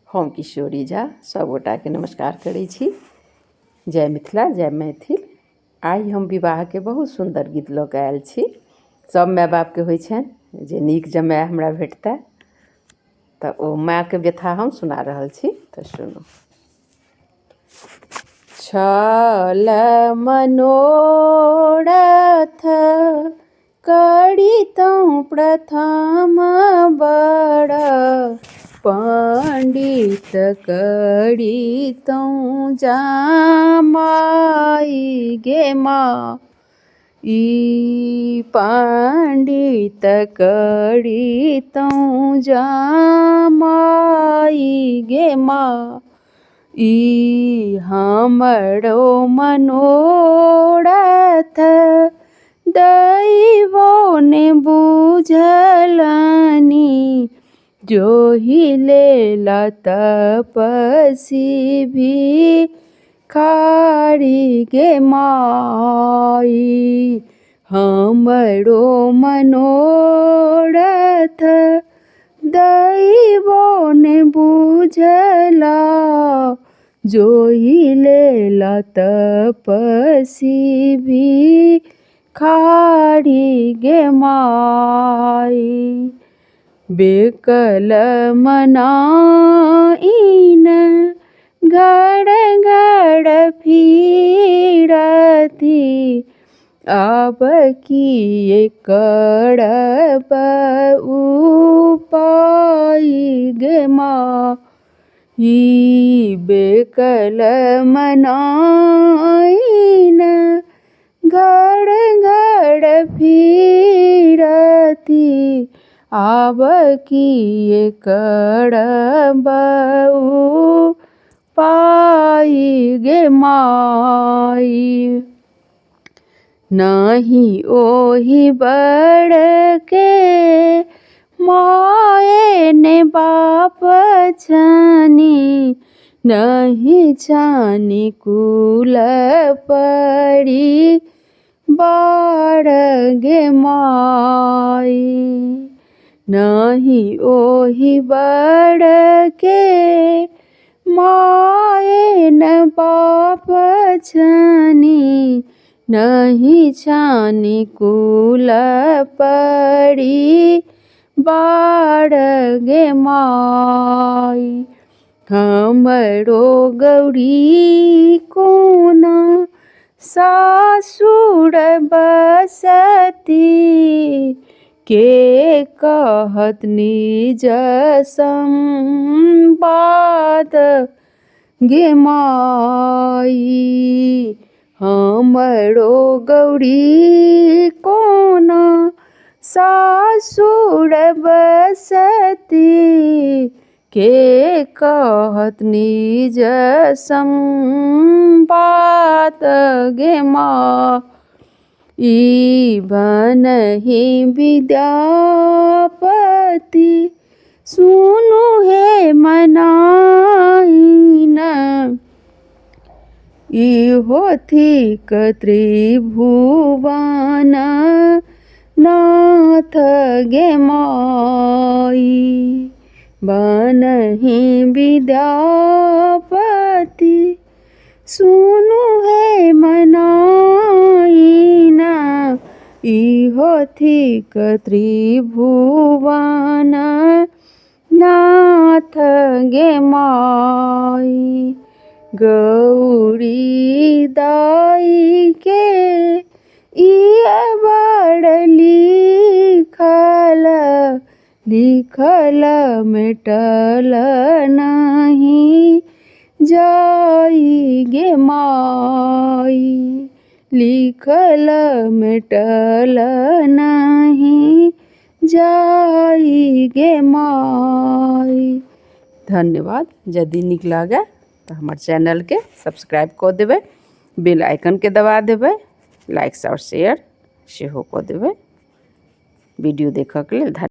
हम किशोरी झा सबगोटा के नमस्कार करै छी। जय मिथिला जय मैथिल। आइ हम विवाह के बहुत सुंदर गीत लऽ कऽ आयल छी। सब माय बाप के होइ छनि जे नीक जमाय हमरा भेटतै, तऽ ओ माय के व्यथा हम सुना रहल छी, तऽ सुनू। छल मनोरथ करितौं प्रथम बड़, पंडित करितौं जमाई गे माँ। ई पंडित करितौं जमाई गे माँ। ई हमरो मनोरथ दैवो ने बुझलनि, जोहि लेल तपसी भिखारी गे माई। हमरो मनोरथ दैवो ने बुझला, जोहि लेल तपसी भिखारी गे माई। बेकल मनाइन घर घर फिरती, आब किए करब उपाय गे माँ। ई बेकल मनाइन घर घर फिरती, आब किए करब उपाय गे माई। नाही ओहि बड़ के माए ने बाप छनि, नहीं छनि कुल परिवार गे माई। नहीं ओहि बड़ के माए न बाप छनि, नहीं छनि कुल परिवार गे माई। हमरो गौरी कोना सासुर बसती, के कहत निज संबाद गे माई। हमरो गौरी कोना सासुर बसती, के कहत निज संबाद गे माँ। ई बनहि विद्यापति सुनु हे मनाइन, ई होथिक त्रिभुवन नाथ गे माई। बनहि विद्यापति सुनु हे मनाइन, ई होथिक त्रिभुवन नाथ गे माई। गौरी दाई के ई बड़ लिखल मेटल नहीं जाई गे माई। लिखल मेटल नहीं जाई गे माई। धन्यवाद। यदि नीक लागे तो हमार चैनल के सब्सक्राइब कऽ देबै, बेल आइकन के दबा देबै, लाइक और शेयर सेहो कऽ देबै। वीडियो देखऽ के लेल धन्यवाद।